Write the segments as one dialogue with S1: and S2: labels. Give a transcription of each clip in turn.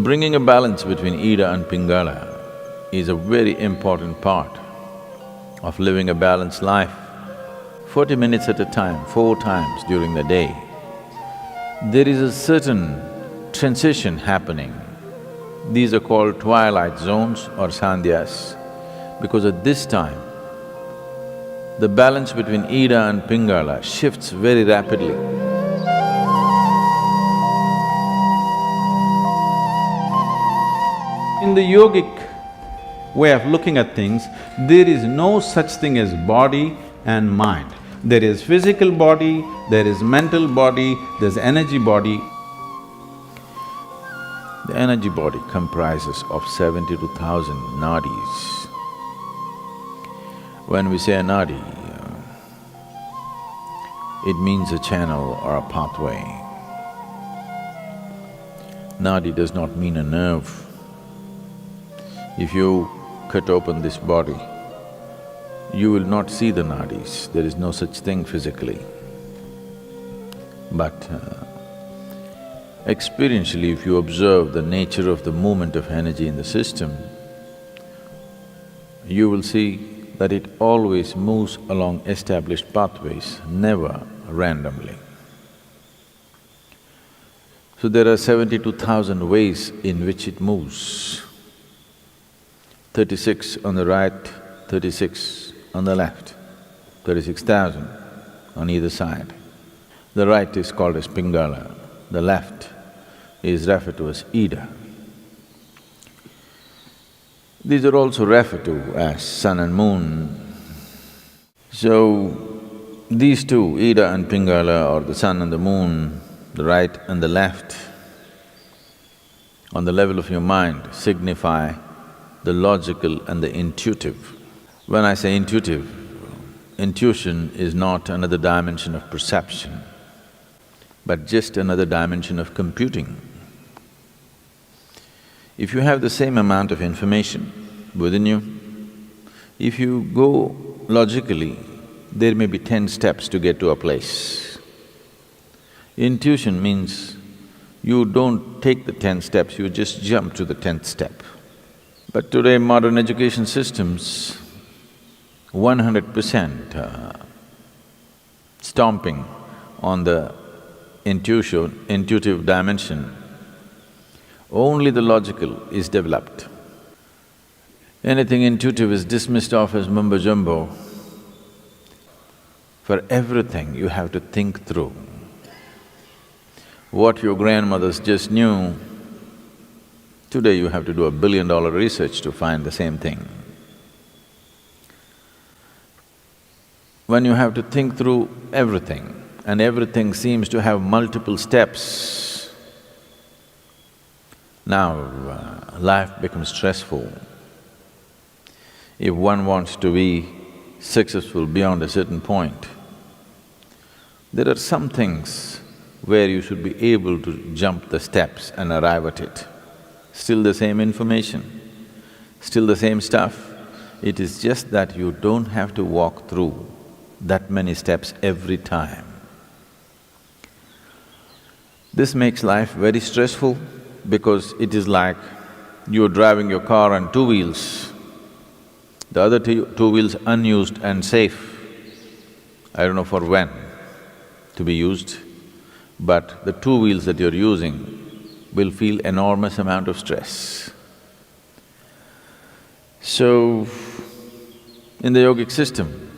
S1: bringing a balance between Ida and Pingala is a very important part of living a balanced life. 40 minutes at a time, 4 times during the day, there is a certain transition happening. These are called twilight zones or Sandhyas, because at this time, the balance between Ida and Pingala shifts very rapidly. In the yogic way of looking at things, there is no such thing as body and mind. There is physical body, there is mental body, there's energy body. The energy body comprises of 72,000 nadis. When we say a nadi, it means a channel or a pathway. Nadi does not mean a nerve. If you cut open this body, you will not see the nadis, there is no such thing physically. But experientially, if you observe the nature of the movement of energy in the system, you will see that it always moves along established pathways, never randomly. So there are 72,000 ways in which it moves. 36 on the right, 36 on the left, 36,000 on either side. The right is called as Pingala, the left is referred to as Ida. These are also referred to as sun and moon. So, these two, Ida and Pingala, or the sun and the moon, the right and the left, on the level of your mind, signify the logical and the intuitive. When I say intuitive, intuition is not another dimension of perception, but just another dimension of computing. If you have the same amount of information within you, if you go logically, there may be 10 steps to get to a place. Intuition means you don't take the 10 steps, you just jump to the 10th step. But today modern education systems, 100% stomping on the intuitive dimension, only the logical is developed. Anything intuitive is dismissed off as mumbo-jumbo. For everything you have to think through. What your grandmothers just knew, today you have to do $1 billion research to find the same thing. When you have to think through everything, and everything seems to have multiple steps, now life becomes stressful. If one wants to be successful beyond a certain point, there are some things where you should be able to jump the steps and arrive at it. Still the same information, still the same stuff. It is just that you don't have to walk through that many steps every time. This makes life very stressful because it is like you're driving your car on 2 wheels, the other two wheels unused and safe. I don't know for when to be used, but the 2 wheels that you're using will feel enormous amount of stress. So, in the yogic system,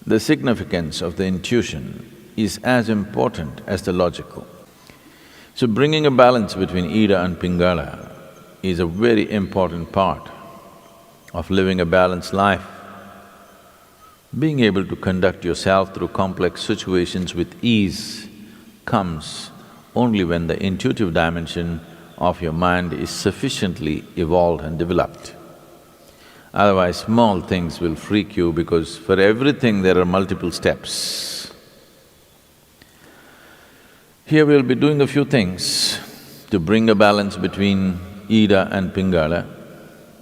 S1: the significance of the intuition is as important as the logical. So bringing a balance between Ida and Pingala is a very important part of living a balanced life. Being able to conduct yourself through complex situations with ease comes only when the intuitive dimension of your mind is sufficiently evolved and developed. Otherwise, small things will freak you because for everything there are multiple steps. Here we'll be doing a few things to bring a balance between Ida and Pingala,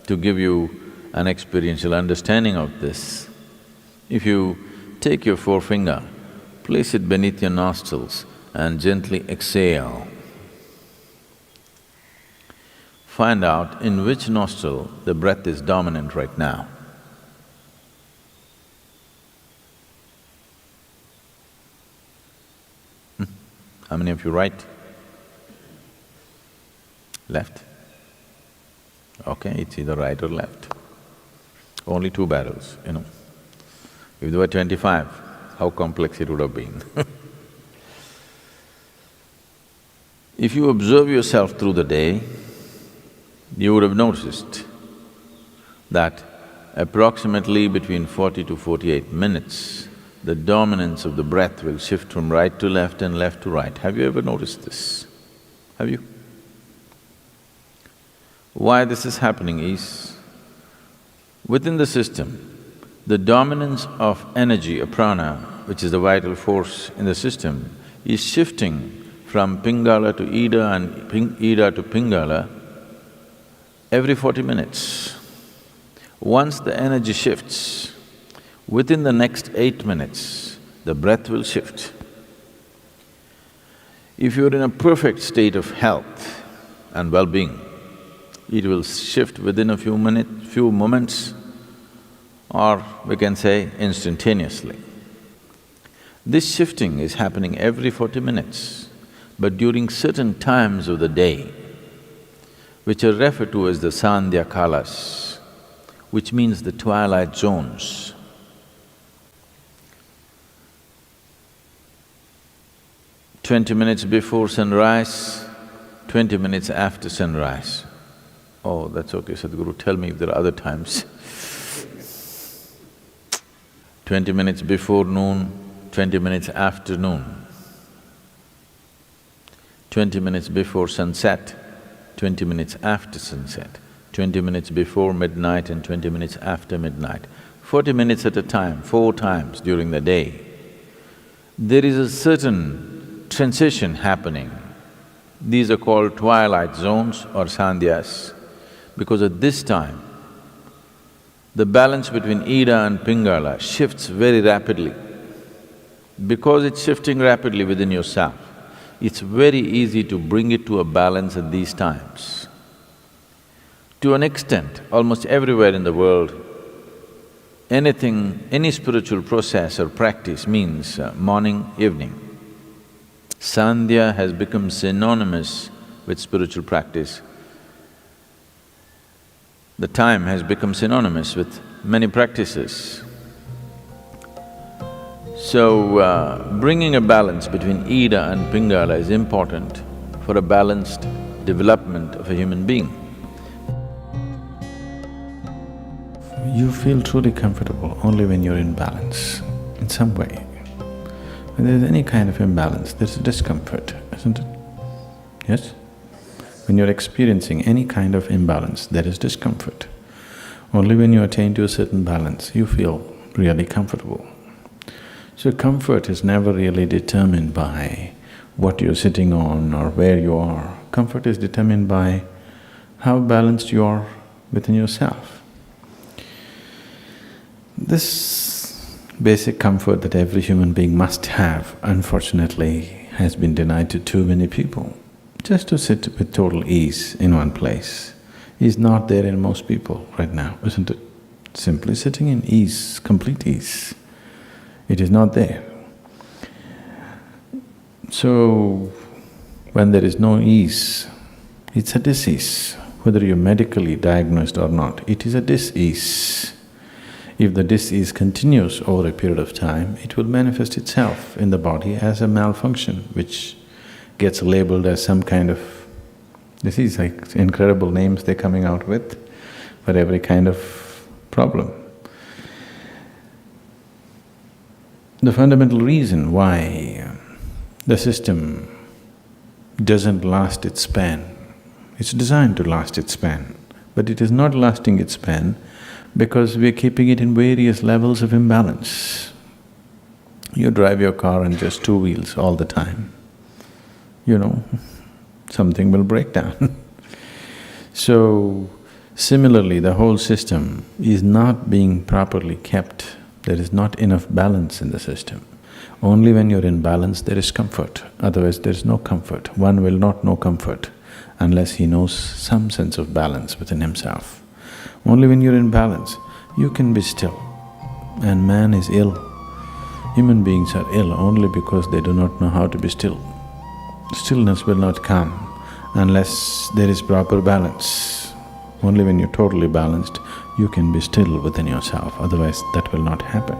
S1: to give you an experiential understanding of this. If you take your forefinger, place it beneath your nostrils and gently exhale. find out in which nostril the breath is dominant right now. How many of you right? Left? Okay, it's either right or left. Only two barrels, you know. If there were 25, how complex it would have been. If you observe yourself through the day, you would have noticed that approximately between 40 to 48 minutes, the dominance of the breath will shift from right to left and left to right. Have you ever noticed this? Have you? Why this is happening is, within the system, the dominance of energy, prana, which is the vital force in the system, is shifting from Pingala to Ida and Ida to Pingala every 40 minutes. Once the energy shifts, within the next 8 minutes, the breath will shift. If you're in a perfect state of health and well-being, it will shift within a few moments, or we can say instantaneously. This shifting is happening every 40 minutes, but during certain times of the day, which are referred to as the Sandhya kalas, which means the twilight zones. 20 minutes before sunrise, 20 minutes after sunrise. Oh, that's okay, Sadhguru, tell me if there are other times. 20 minutes before noon, 20 minutes after noon. 20 minutes before sunset, 20 minutes after sunset, 20 minutes before midnight and 20 minutes after midnight. 40 minutes at a time, 4 times during the day. There is a certain transition happening. These are called twilight zones or sandhyas, because at this time, the balance between Ida and Pingala shifts very rapidly. Because it's shifting rapidly within yourself, it's very easy to bring it to a balance at these times. To an extent, almost everywhere in the world, any spiritual process or practice means morning, evening. Sandhya has become synonymous with spiritual practice. The time has become synonymous with many practices. So, bringing a balance between Ida and Pingala is important for a balanced development of a human being. You feel truly comfortable only when you're in balance, in some way. When there's any kind of imbalance, there's discomfort, isn't it? Yes? When you're experiencing any kind of imbalance, there is discomfort. Only when you attain to a certain balance, you feel really comfortable. So comfort is never really determined by what you're sitting on or where you are. Comfort is determined by how balanced you are within yourself. This basic comfort that every human being must have, unfortunately, has been denied to too many people. Just to sit with total ease in one place is not there in most people right now, isn't it? Simply sitting in ease, complete ease, it is not there. So, when there is no ease, it's a disease. Whether you're medically diagnosed or not, it is a dis-ease. If the dis-ease continues over a period of time, it will manifest itself in the body as a malfunction, which gets labeled as some kind of disease, like incredible names they're coming out with for every kind of problem. The fundamental reason why the system doesn't last its span, it's designed to last its span, but it is not lasting its span because we're keeping it in various levels of imbalance. You drive your car on just 2 wheels all the time, something will break down. So, similarly, the whole system is not being properly kept. There is not enough balance in the system. Only when you're in balance there is comfort, otherwise there is no comfort. One will not know comfort unless he knows some sense of balance within himself. Only when you're in balance, you can be still. And man is ill. Human beings are ill only because they do not know how to be still. Stillness will not come unless there is proper balance. Only when you're totally balanced, you can be still within yourself, otherwise that will not happen.